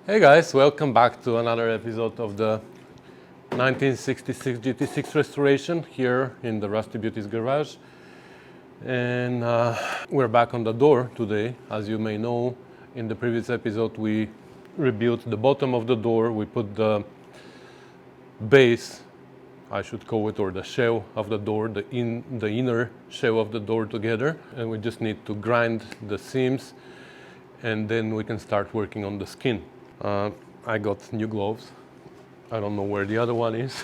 Hey guys, welcome back to another episode of the 1966 GT6 restoration here in the Rusty Beauties garage. And we're back on the door today. As you may know, in the previous episode we rebuilt the bottom of the door. We put the base, I should call it, or the shell of the door, the inner shell of the door together. And we just need to grind the seams and then we can start working on the skin. I got new gloves. I don't know where the other one is.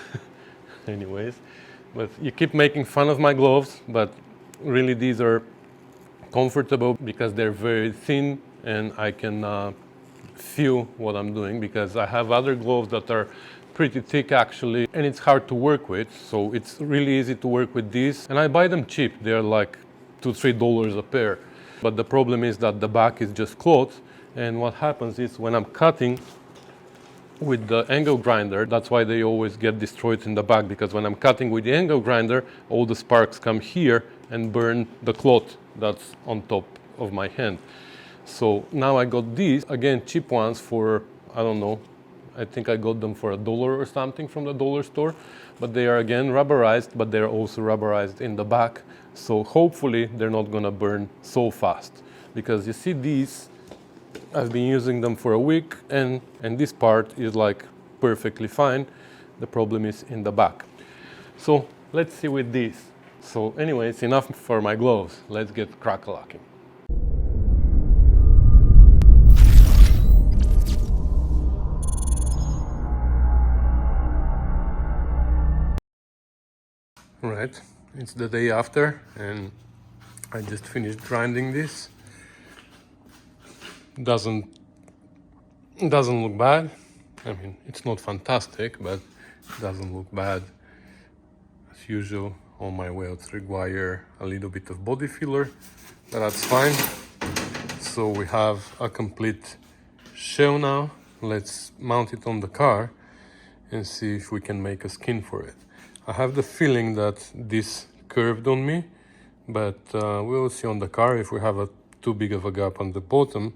Anyways, but you keep making fun of my gloves, but really these are comfortable because they're very thin and I can feel what I'm doing, because I have other gloves that are pretty thick actually and it's hard to work with. So it's really easy to work with these, and I buy them cheap. They're like $2-3 a pair. But the problem is that the back is just cloth. And what happens is when I'm cutting with the angle grinder, that's why they always get destroyed in the back, because when I'm cutting with the angle grinder, all the sparks come here and burn the cloth that's on top of my hand. So now I got these, again, cheap ones for, I don't know, I think I got them for $1 or something from the dollar store. But they are again rubberized, but they're also rubberized in the back. So hopefully they're not gonna burn so fast. Because you see these, I've been using them for a week and this part is like perfectly fine. The problem is in the back. So let's see with these. So anyways, enough for my gloves. Let's get crack-a-lacking. Right, it's the day after and I just finished grinding this. Doesn't look bad. I mean, it's not fantastic, but it doesn't look bad. As usual, all my welds require a little bit of body filler, but that's fine. So we have a complete shell now. Let's mount it on the car and see if we can make a skin for it. I have the feeling that this curved on me, but we'll see on the car. If we have too big of a gap on the bottom,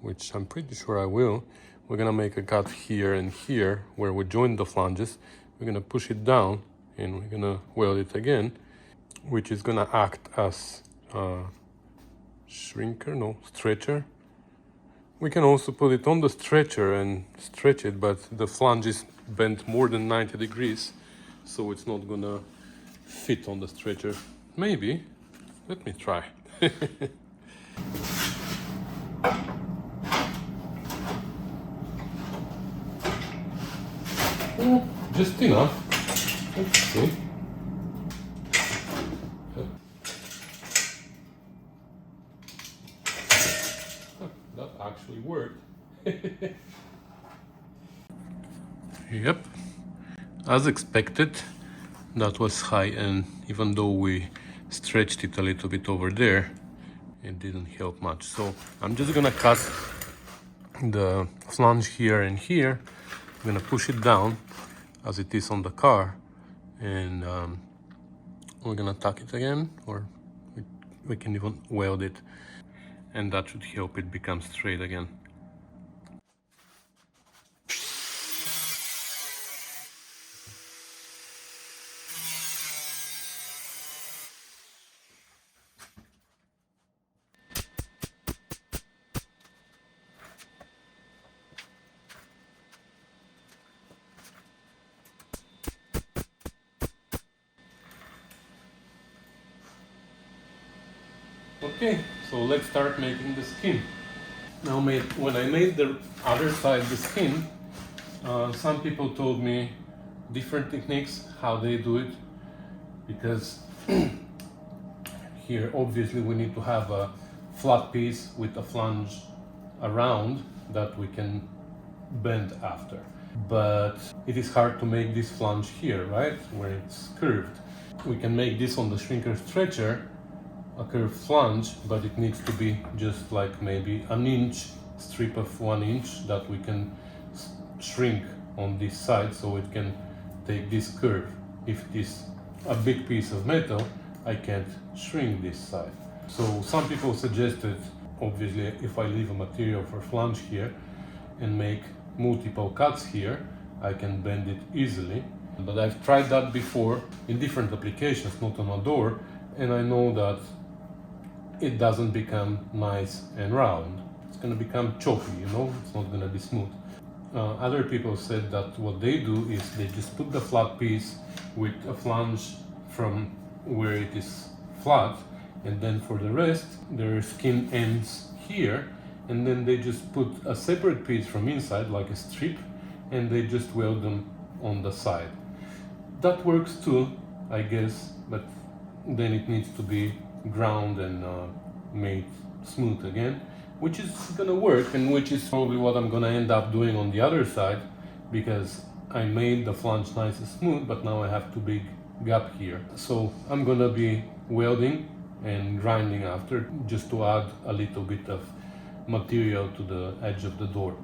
which I'm pretty sure I will, we're gonna make a cut here and here where we join the flanges. We're gonna push it down and we're gonna weld it again, which is gonna act as a stretcher. We can also put it on the stretcher and stretch it, but the flange is bent more than 90 degrees, so it's not gonna fit on the stretcher. Maybe. Let me try. Just enough. Let's see. That actually worked. Yep. As expected, that was high, and even though we stretched it a little bit over there, it didn't help much. So I'm just gonna cut the flange here and here. I'm gonna push it down as it is on the car, and we're gonna tack it again, or we can even weld it, and that should help it become straight again. Okay, so let's start making the skin. Now, when I made the other side, the skin, some people told me different techniques how they do it, because here obviously we need to have a flat piece with a flange around that we can bend after. But it is hard to make this flange here, right, where it's curved. We can make this on the shrinker stretcher, a curved flange, but it needs to be just like maybe an inch, strip of 1 inch that we can shrink on this side so it can take this curve. If this a big piece of metal, I can't shrink this side. So some people suggested, obviously, if I leave a material for flange here and make multiple cuts here, I can bend it easily. But I've tried that before in different applications, not on a door, and I know that it doesn't become nice and round. It's gonna become choppy, you know, it's not gonna be smooth. Other people said that what they do is they just put the flat piece with a flange from where it is flat, and then for the rest their skin ends here, and then they just put a separate piece from inside like a strip, and they just weld them on the side. That works too, I guess, but then it needs to be ground and made smooth again, which is gonna work, and which is probably what I'm gonna end up doing on the other side, because I made the flange nice and smooth, but now I have too big gap here. So I'm gonna be welding and grinding after, just to add a little bit of material to the edge of the door.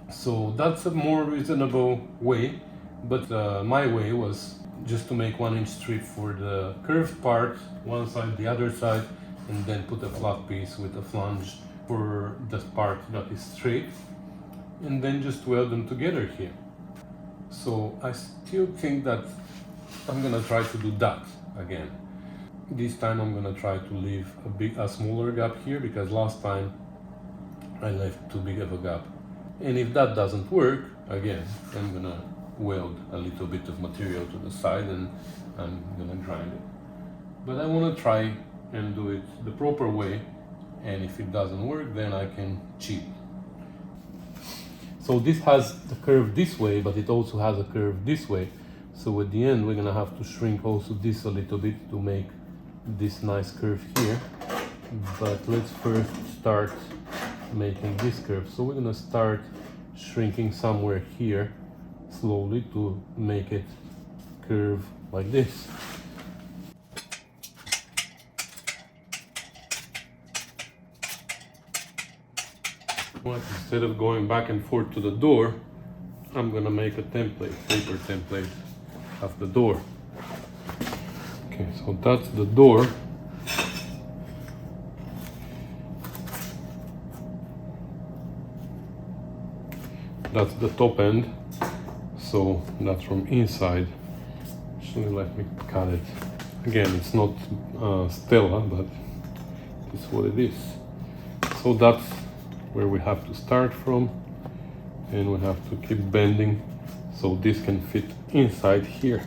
So that's a more reasonable way, but my way was just to make 1-inch strip for the curved part, one side, the other side, and then put a flat piece with a flange for the part that is straight, and then just weld them together here. So I still think that I'm gonna try to do that again. This time I'm gonna try to leave a smaller gap here, because last time I left too big of a gap. And if that doesn't work, again, I'm gonna weld a little bit of material to the side and I'm gonna grind it. But I wanna try and do it the proper way, and if it doesn't work, then I can cheat. So this has the curve this way, but it also has a curve this way. So at the end, we're gonna have to shrink also this a little bit to make this nice curve here. But let's first start making this curve. So we're gonna start shrinking somewhere here slowly to make it curve like this. Instead of going back and forth to the door, I'm gonna make a template, paper template of the door. Okay, so that's the door. That's the top end, so that's from inside. Actually, let me cut it. Again, it's not Stella, but it's what it is. So that's where we have to start from, and we have to keep bending so this can fit inside here.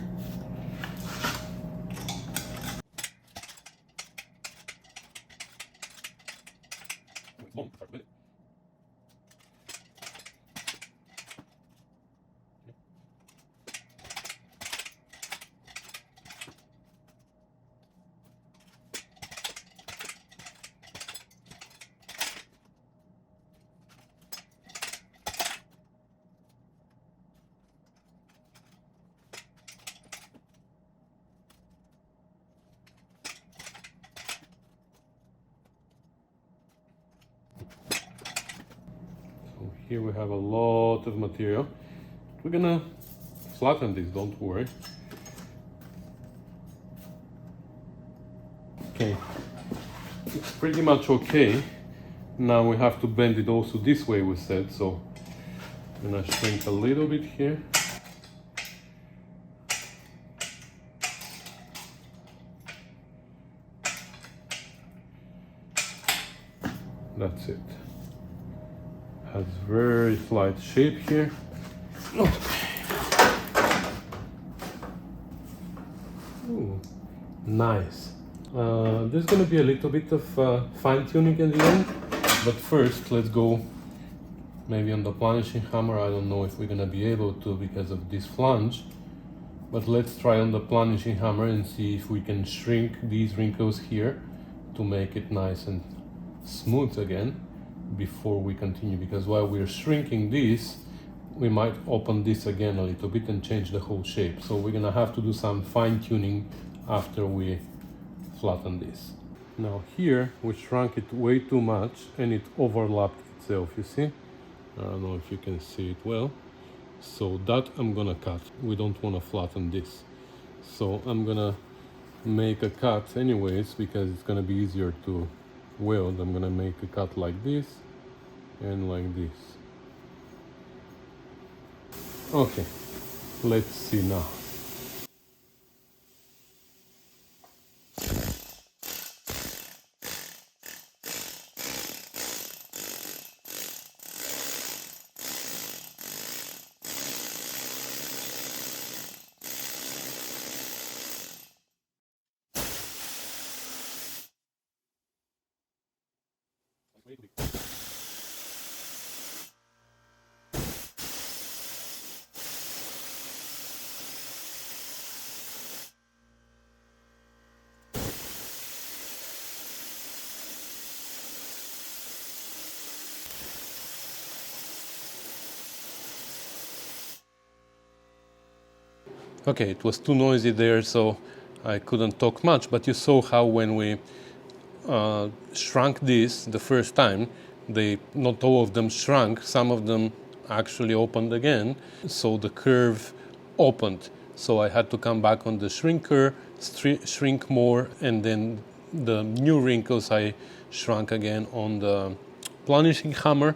Here we have a lot of material. We're gonna flatten this, don't worry. Okay, it's pretty much okay. Now we have to bend it also this way, we said, so I'm gonna shrink a little bit here. That's it. Has very slight shape here. Okay. Ooh, nice. There's gonna be a little bit of fine tuning in the end, but first let's go maybe on the planishing hammer. I don't know if we're gonna be able to because of this flange, but let's try on the planishing hammer and see if we can shrink these wrinkles here to make it nice and smooth again before we continue, because while we're shrinking this, we might open this again a little bit and change the whole shape. So we're gonna have to do some fine tuning after we flatten this. Now here we shrunk it way too much and it overlapped itself, you see? I don't know if you can see it well. So that I'm gonna cut. We don't want to flatten this. So I'm gonna make a cut anyways, because it's gonna be easier to weld. I'm gonna make a cut like this and like this. Okay, let's see now. Okay, it was too noisy there, so I couldn't talk much, but you saw how when we shrunk this the first time, not all of them shrunk, some of them actually opened again, so the curve opened. So I had to come back on the shrinker, shrink more, and then the new wrinkles I shrunk again on the planishing hammer.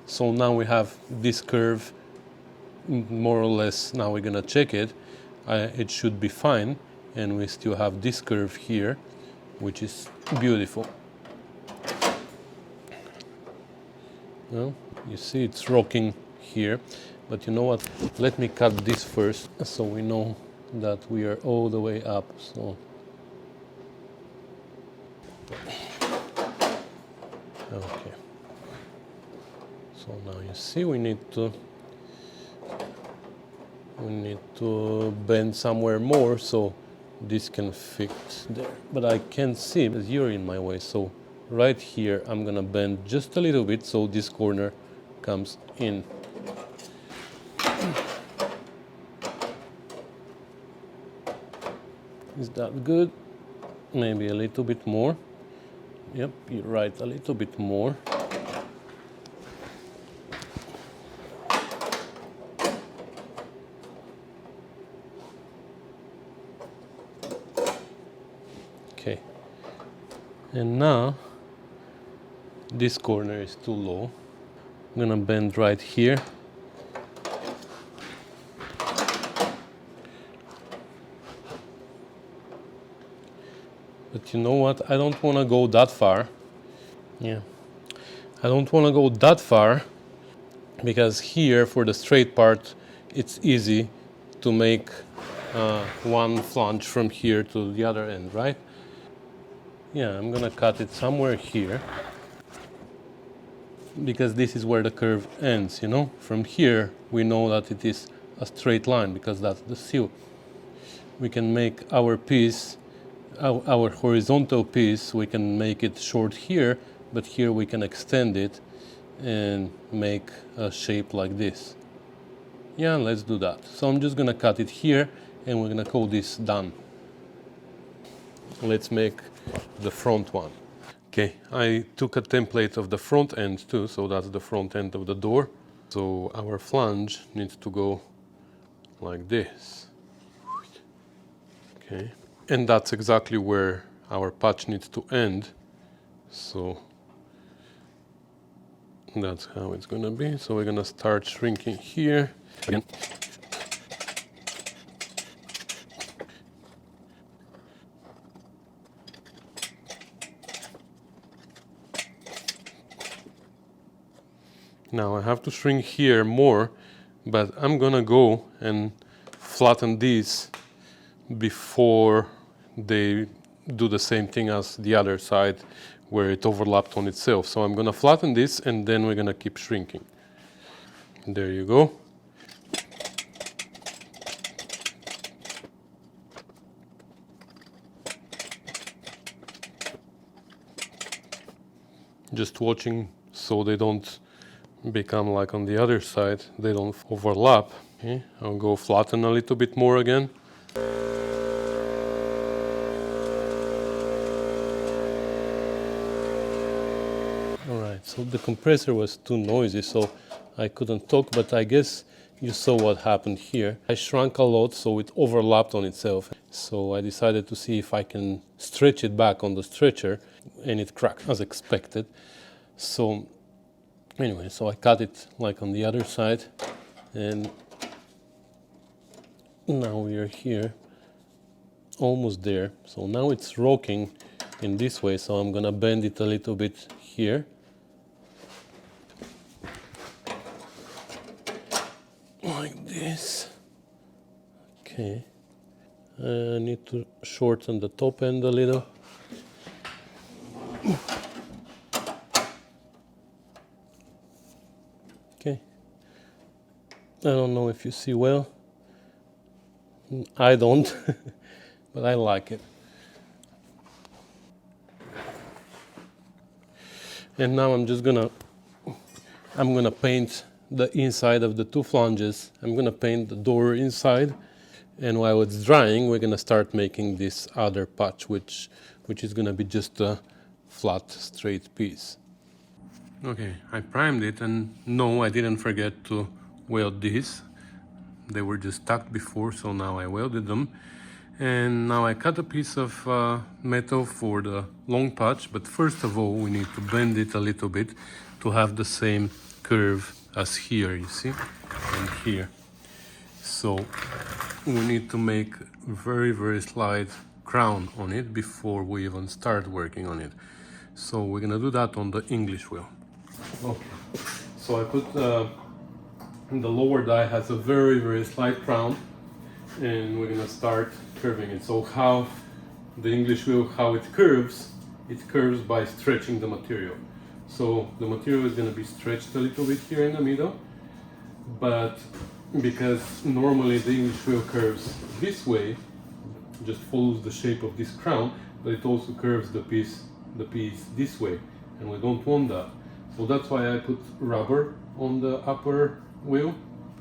So now we have this curve more or less. Now we're gonna check it. It should be fine, and we still have this curve here, which is beautiful. Well, you see it's rocking here, but you know what? Let me cut this first so we know that we are all the way up. So, okay. So now you see we need to bend somewhere more so this can fit there. But I can't see because you're in my way. So right here I'm gonna bend just a little bit so this corner comes in. Is that good? Maybe a little bit more. Yep, you're right, a little bit more. Okay. And now this corner is too low. I'm gonna bend right here. But you know what? I don't want to go that far. Yeah. I don't want to go that far because here for the straight part it's easy to make one flange from here to the other end, right? Yeah, I'm gonna cut it somewhere here because this is where the curve ends, you know? From here we know that it is a straight line because that's the seal. We can make our piece, our horizontal piece, we can make it short here, but here we can extend it and make a shape like this. Yeah, let's do that. So I'm just gonna cut it here and we're gonna call this done. Let's make the front one. Okay, I took a template of the front end too, so that's the front end of the door. So our flange needs to go like this. Okay, and that's exactly where our patch needs to end. So that's how it's gonna be. So we're gonna start shrinking here. Again. Now I have to shrink here more, but I'm gonna go and flatten these before they do the same thing as the other side where it overlapped on itself. So I'm gonna flatten this and then we're gonna keep shrinking. There you go. Just watching so they don't become like on the other side, they don't overlap. Okay, I'll go flatten a little bit more again. Alright, so the compressor was too noisy, so I couldn't talk, but I guess you saw what happened here. I shrunk a lot, so it overlapped on itself. So I decided to see if I can stretch it back on the stretcher, and it cracked as expected. So anyway, so I cut it like on the other side, and Now we are here, almost there. So now it's rocking in this way, so I'm gonna bend it a little bit here. Like this. Okay. I need to shorten the top end a little. Okay. I don't know if you see well. I don't, but I like it. And now I'm gonna paint the inside of the two flanges. I'm gonna paint the door inside, and while it's drying, we're gonna start making this other patch, which is gonna be just a flat, straight piece. Okay, I primed it, and no, I didn't forget to weld these. They were just tucked before, so now I welded them. And now I cut a piece of metal for the long patch, but first of all we need to bend it a little bit to have the same curve as here, you see, and here. So we need to make very, very slight crown on it before we even start working on it. So we're gonna do that on the English wheel. Okay, so I put the lower die has a very, very slight crown, and we're gonna start curving it. So how the English wheel, how it curves by stretching the material. So the material is gonna be stretched a little bit here in the middle, but because normally the English wheel curves this way, just follows the shape of this crown, but it also curves the piece this way, and we don't want that. So that's why I put rubber on the upper wheel,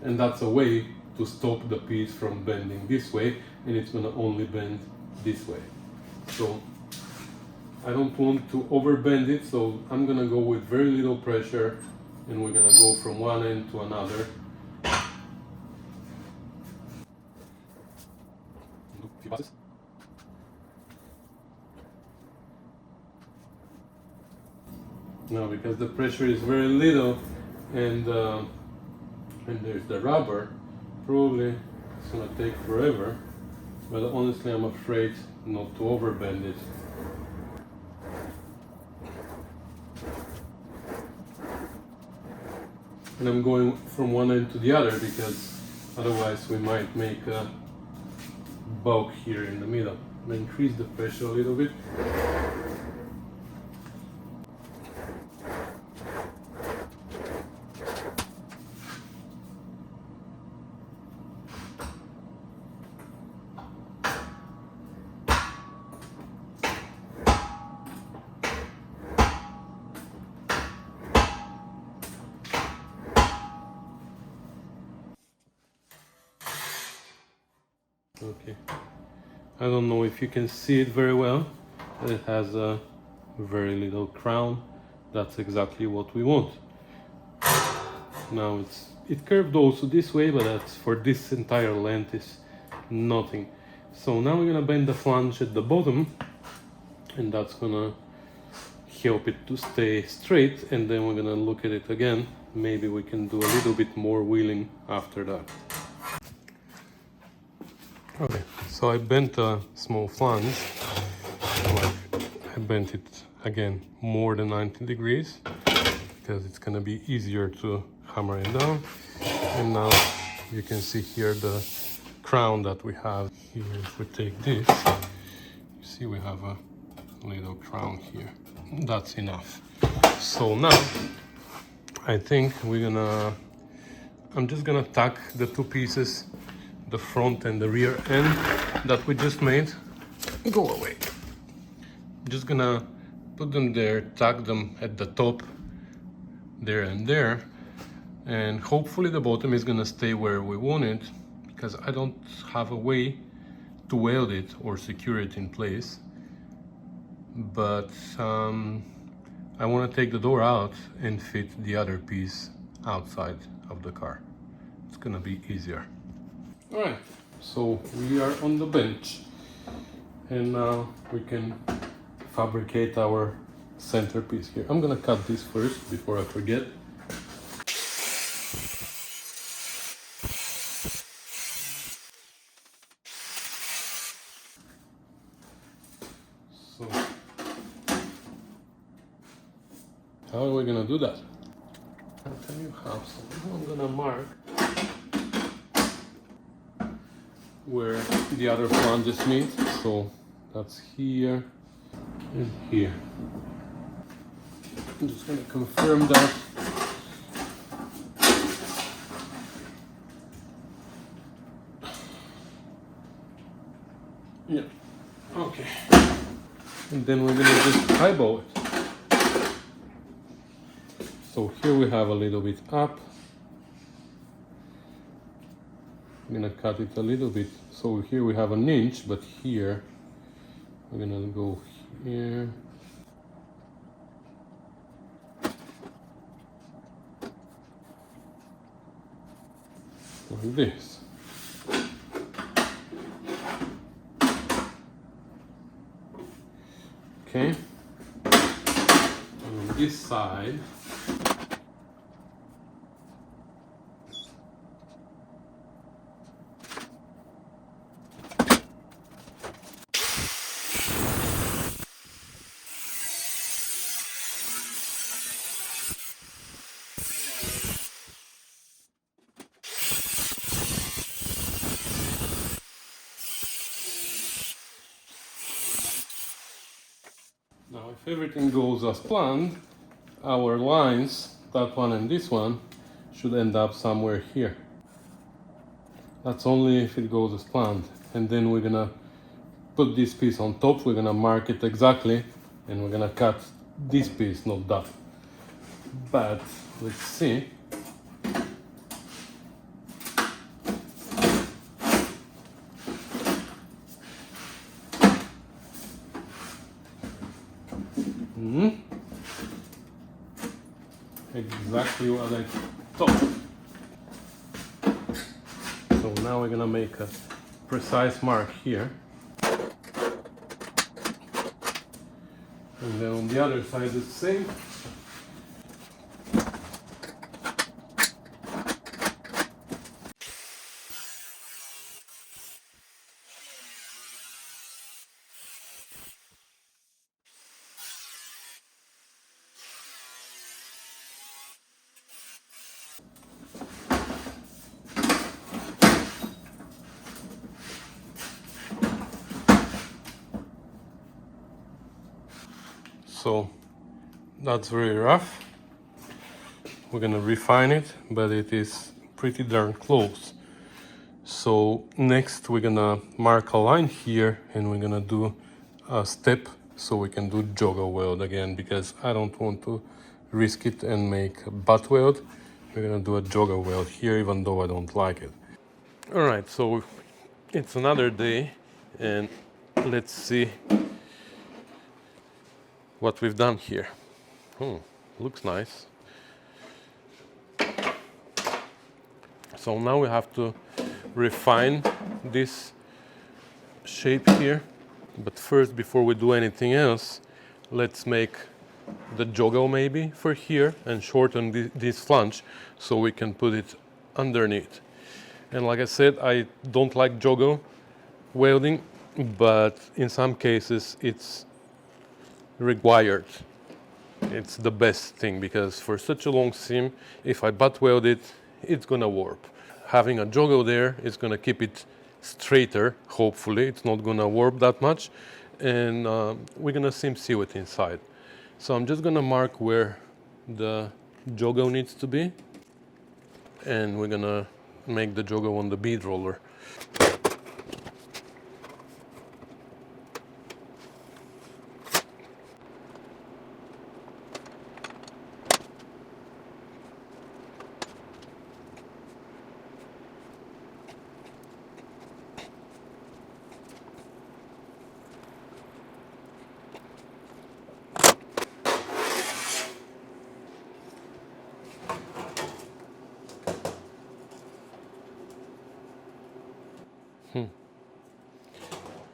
and that's a way to stop the piece from bending this way, and it's gonna only bend this way. So I don't want to overbend it, so I'm gonna go with very little pressure, and we're gonna go from one end to another. Now, because the pressure is very little, and there's the rubber, probably it's gonna take forever, but honestly I'm afraid not to overbend it. And I'm going from one end to the other because otherwise we might make a bulk here in the middle. I'm gonna increase the pressure a little bit. Okay, I don't know if you can see it very well, but it has a very little crown. That's exactly what we want. Now it curved also this way, but that's for this entire length is nothing. So now we're gonna bend the flange at the bottom, and that's gonna help it to stay straight, and then we're gonna look at it again. Maybe we can do a little bit more wheeling after that. Okay, so I bent a small flange. I bent it again more than 90 degrees because it's gonna be easier to hammer it down. And now you can see here the crown that we have here. If we take this, you see we have a little crown here. That's enough. So now I think I'm just gonna tack the two pieces, the front and the rear end that we just made. Go away. I'm just gonna put them there, tack them at the top, there and there, and hopefully the bottom is gonna stay where we want it, because I don't have a way to weld it or secure it in place. But I want to take the door out and fit the other piece outside of the car. It's gonna be easier. All right, so we are on the bench, and now we can fabricate our centerpiece here. I'm gonna cut this first before I forget. how are we gonna do that? I'll tell you how. So I'm gonna mark where the other flanges meet. So that's here and here. I'm just gonna confirm that. Yeah, okay. And then we're gonna just eyeball it. So here we have a little bit up. I'm gonna cut it a little bit. So here we have an inch, but here we're gonna go here. Like this. Okay. And on this side, now if everything goes as planned, our lines, that one and this one, should end up somewhere here. That's only if it goes as planned. And then we're gonna put this piece on top, we're gonna mark it exactly, and we're gonna cut this piece, not that. But let's see. Exactly what I thought. So now we're gonna make a precise mark here. And then on the other side the same. So that's very rough. We're gonna refine it, but it is pretty darn close. So next we're gonna mark a line here and we're gonna do a step so we can do jogger weld again, because I don't want to risk it and make a butt weld. We're gonna do a jogger weld here, even though I don't like it. All right, so it's another day and let's see what we've done here. Looks nice. So now we have to refine this shape here. But first, before we do anything else, let's make the joggle maybe for here and shorten this flange so we can put it underneath. And like I said, I don't like joggle welding, but in some cases it's required. It's the best thing, because for such a long seam, if I butt weld it, it's gonna warp. Having a joggle there is gonna keep it straighter, hopefully. It's not gonna warp that much, and we're gonna seam seal it inside. So I'm just gonna mark where the joggle needs to be, and we're gonna make the joggle on the bead roller.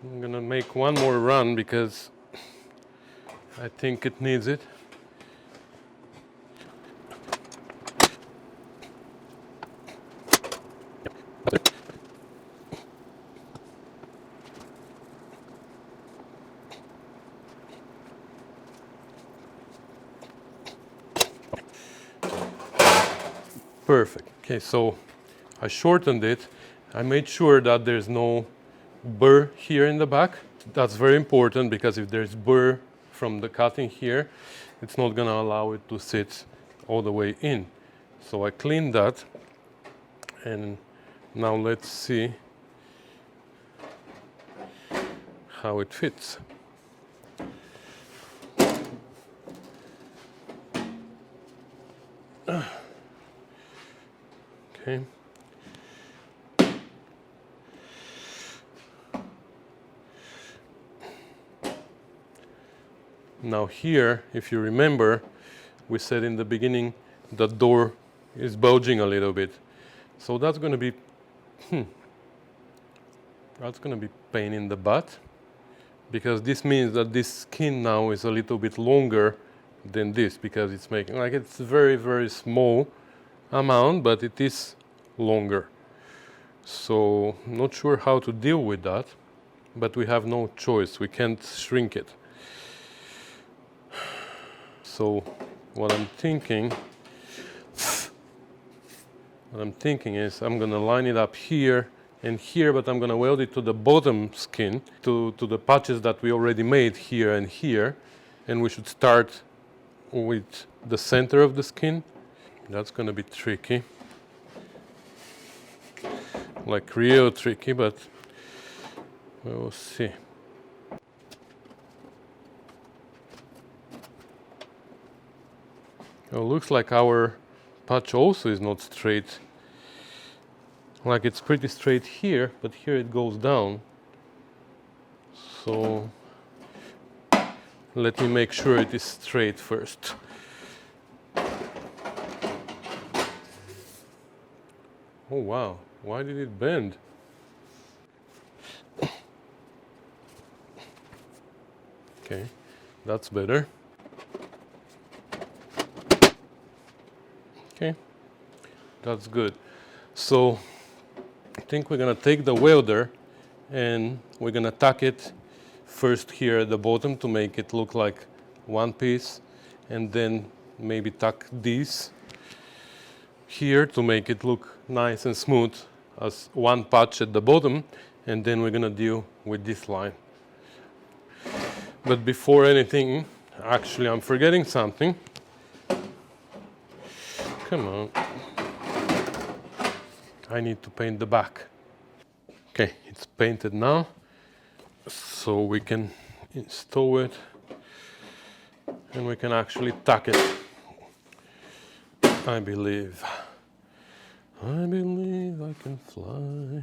I'm gonna make one more run because I think it needs it. perfect. Okay, so I shortened it. I made sure that there's no burr here in the back. That's very important because if there's burr from the cutting here, it's not gonna allow it to sit all the way in. So I cleaned that, and now let's see how it fits. Okay. Now here, if you remember, we said in the beginning the door is bulging a little bit. So that's going to be pain in the butt, because this means that this skin now is a little bit longer than this, because it's making, like, it's very, very small amount, but it is longer. So not sure how to deal with that, but we have no choice. We can't shrink it. So what I'm thinking is I'm gonna line it up here and here, but I'm gonna weld it to the bottom skin, to the patches that we already made here and here, and we should start with the center of the skin. That's gonna be tricky, like real tricky, but we'll see. It looks like our patch also is not straight. Like, it's pretty straight here, but here it goes down. So let me make sure it is straight first. Oh wow, why did it bend? Okay, that's better. Okay, that's good. So I think we're gonna take the welder and we're gonna tack it first here at the bottom to make it look like one piece, and then maybe tack these here to make it look nice and smooth as one patch at the bottom, and then we're gonna deal with this line. But before anything, actually I'm forgetting something. Come on. I need to paint the back. Okay, it's painted now, so we can install it and we can actually tack it. I believe I can fly.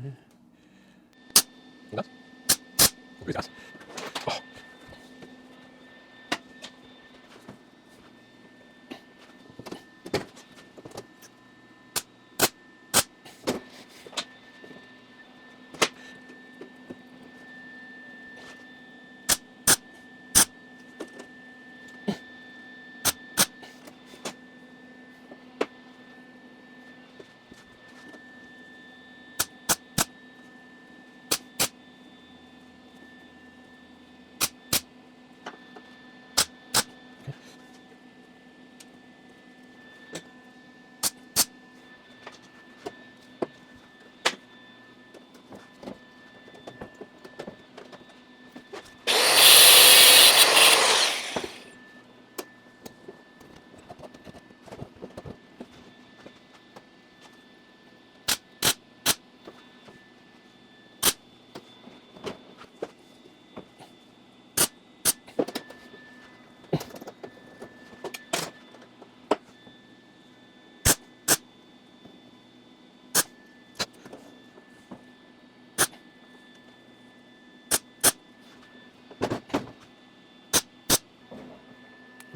Oh.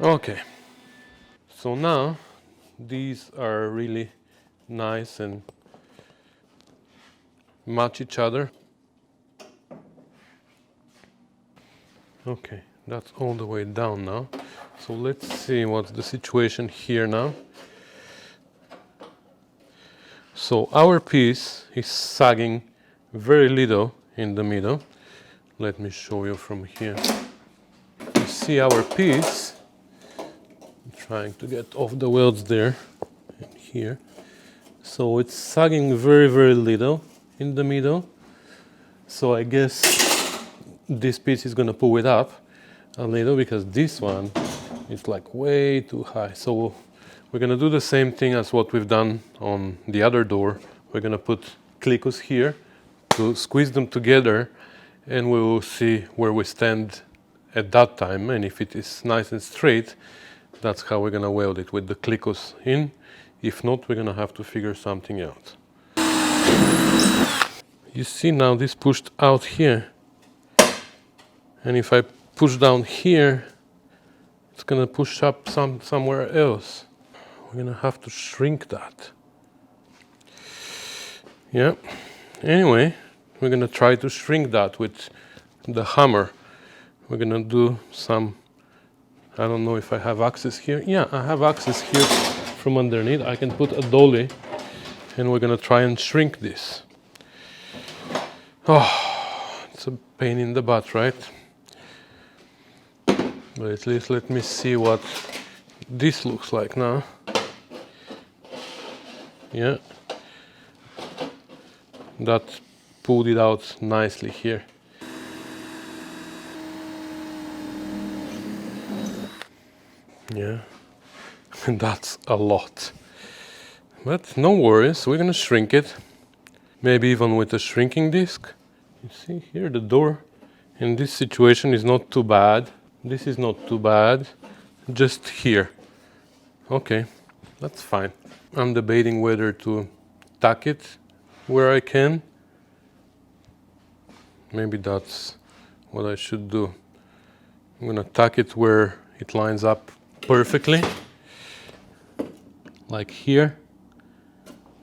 Okay, so now these are really nice and match each other. Okay, that's all the way down now. So let's see what's the situation here now. So our piece is sagging very little in the middle. Let me show you from here. You see our piece. I'm trying to get off the welds there and here. So it's sagging very, very little in the middle. So I guess this piece is gonna pull it up a little because this one is like way too high. So we're gonna do the same thing as what we've done on the other door. We're gonna put clicos here to squeeze them together, and we will see where we stand at that time. And if it is nice and straight, that's how we're gonna weld it, with the clicos in. If not, we're gonna have to figure something out. You see now this pushed out here, and if I push down here, it's gonna push up somewhere else. We're gonna have to shrink that. Yeah. Anyway, we're gonna try to shrink that with the hammer. We're gonna do some, I don't know if I have access here. Yeah, I have access here from underneath. I can put a dolly, and we're gonna try and shrink this. Oh, it's a pain in the butt, right? But at least let me see what this looks like now. Yeah, that pulled it out nicely here. Yeah, and that's a lot. But no worries, we're gonna shrink it. Maybe even with a shrinking disc. You see here the door in this situation is not too bad. This is not too bad, just here. Okay, that's fine. I'm debating whether to tack it where I can. Maybe that's what I should do. I'm gonna tack it where it lines up perfectly, like here.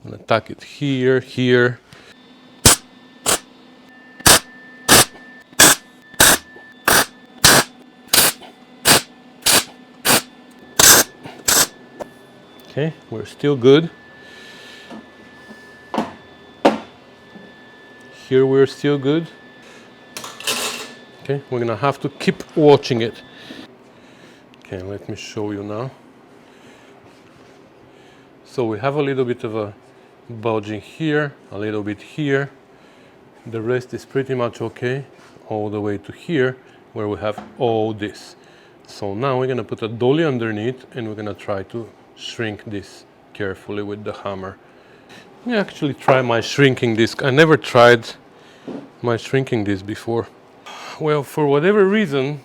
I'm gonna tack it here, here. Okay, we're still good. Here we're still good. Okay, we're gonna have to keep watching it. Okay, let me show you now. So we have a little bit of a bulging here, a little bit here. The rest is pretty much okay, all the way to here, where we have all this. So now we're gonna put a dolly underneath, and we're gonna try to shrink this carefully with the hammer. Let me actually try my shrinking disc. I never tried my shrinking disc before. Well, for whatever reason,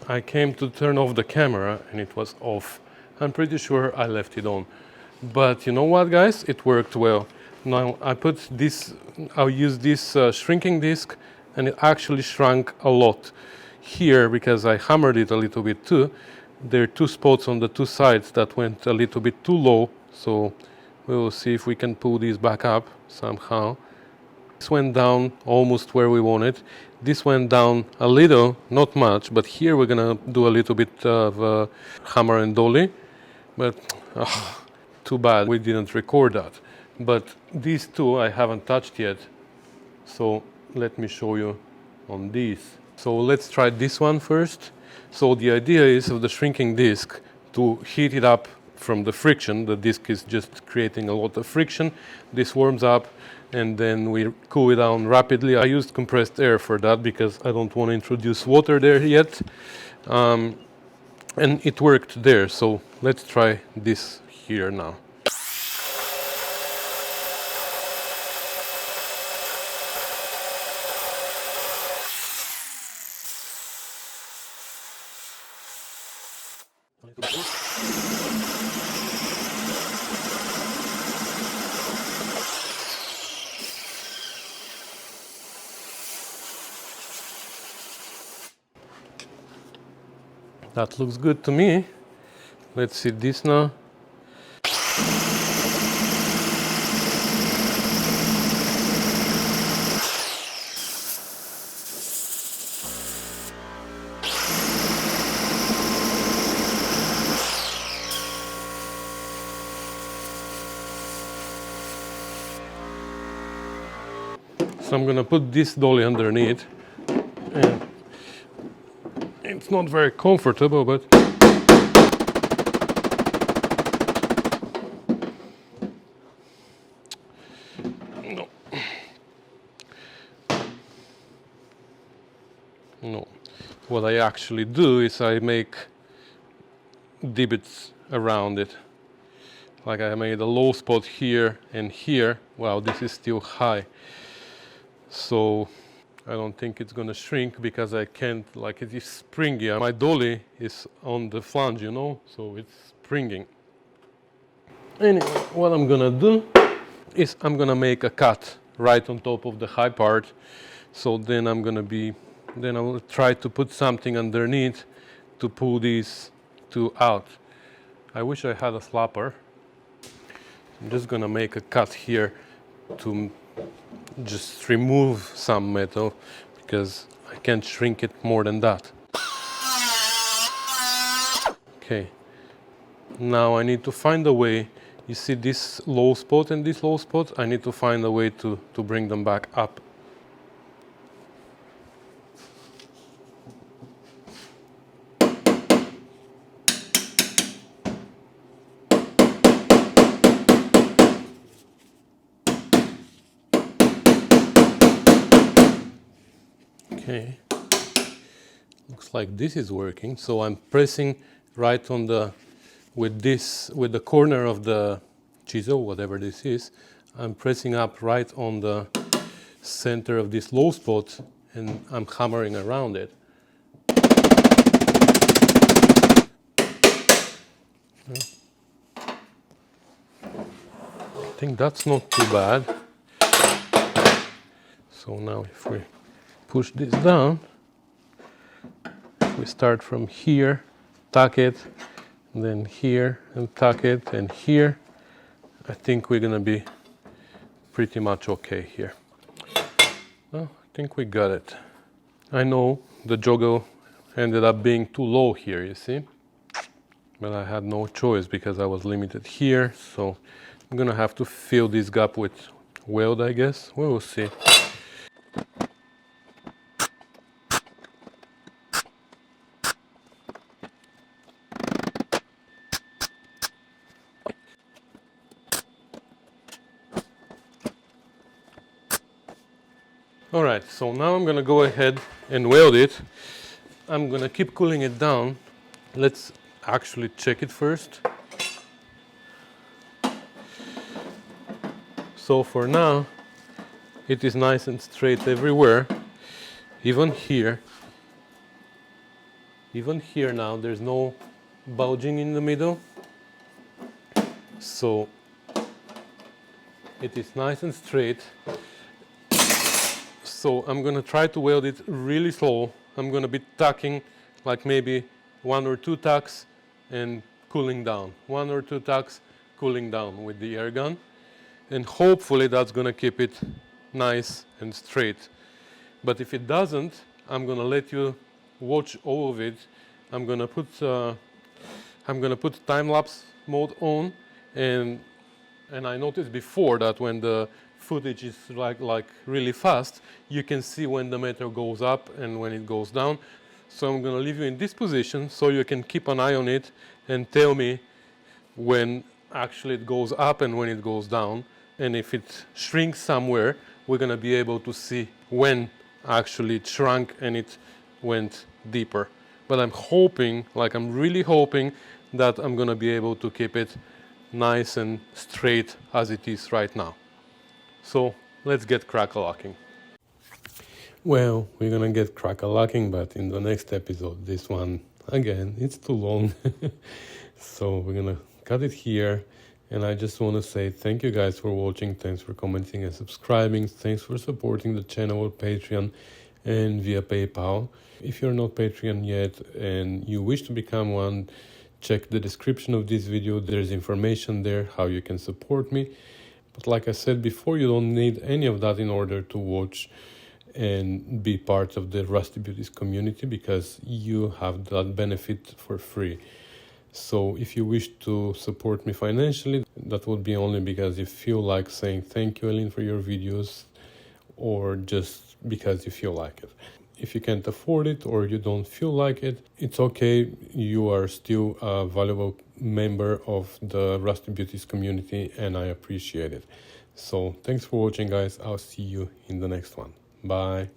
I came to turn off the camera and it was off. I'm pretty sure I left it on. But you know what, guys? It worked well. Now I put this, I'll use this shrinking disc, and it actually shrunk a lot. Here, because I hammered it a little bit too, there are two spots on the two sides that went a little bit too low. So we will see if we can pull these back up somehow. This went down almost where we want it. This went down a little, not much, but here we're gonna do a little bit of hammer and dolly. But too bad we didn't record that. But these two I haven't touched yet. So let me show you on these. So let's try this one first. So the idea is of the shrinking disc to heat it up from the friction. The disc is just creating a lot of friction. This warms up, and then we cool it down rapidly. I used compressed air for that because I don't want to introduce water there yet. And it worked there. So let's try this here now. That looks good to me. Let's see this now. So I'm gonna put this dolly underneath. And it's not very comfortable, but No. No. What I actually do is I make divots around it. Like I made a low spot here and here. Wow, this is still high. So I don't think it's gonna shrink because I can't, like it is springy. My dolly is on the flange, you know, so it's springing. Anyway, what I'm gonna do is I'm gonna make a cut right on top of the high part. So then I will try to put something underneath to pull these two out. I wish I had a slapper. I'm just gonna make a cut here to just remove some metal because I can't shrink it more than that. Okay, now I need to find a way. You see this low spot and this low spot? I need to find a way to bring them back up. Okay, looks like this is working. So I'm pressing right on with the corner of the chisel, whatever this is. I'm pressing up right on the center of this low spot and I'm hammering around it. I think that's not too bad. So now if we push this down, we start from here, tuck it, and then here, and tuck it, and here. I think we're gonna be pretty much okay here. Well, I think we got it. I know the joggle ended up being too low here, you see? But I had no choice because I was limited here, so I'm gonna have to fill this gap with weld, I guess. We will see. All right, so now I'm gonna go ahead and weld it. I'm gonna keep cooling it down. Let's actually check it first. So for now, it is nice and straight everywhere, even here. Even here now, there's no bulging in the middle. So it is nice and straight. So I'm gonna try to weld it really slow. I'm gonna be tucking like maybe 1 or 2 tucks and cooling down. 1 or 2 tucks, cooling down with the air gun. And hopefully that's gonna keep it nice and straight. But if it doesn't, I'm gonna let you watch all of it. I'm gonna put time-lapse mode on, and I noticed before that when the footage is like really fast, you can see when the metal goes up and when it goes down. So I'm going to leave you in this position so you can keep an eye on it and tell me when actually it goes up and when it goes down. And if it shrinks somewhere, we're going to be able to see when actually it shrunk and it went deeper. But I'm hoping, like I'm really hoping, that I'm going to be able to keep it nice and straight as it is right now. So let's get crack-a-locking. Well, we're gonna get crack-a-locking, but in the next episode. This one, again, it's too long. So we're gonna cut it here. And I just want to say thank you guys for watching. Thanks for commenting and subscribing. Thanks for supporting the channel with Patreon and via PayPal. If you're not Patreon yet and you wish to become one, check the description of this video. There's information there how you can support me. But like I said before, you don't need any of that in order to watch and be part of the Rusty Beauties community, because you have that benefit for free. So if you wish to support me financially, that would be only because you feel like saying thank you, Elin, for your videos, or just because you feel like it. If you can't afford it or you don't feel like it, it's okay. You are still a valuable member of the Rusty Beauties community, and I appreciate it. So thanks for watching, guys. I'll see you in the next one. Bye.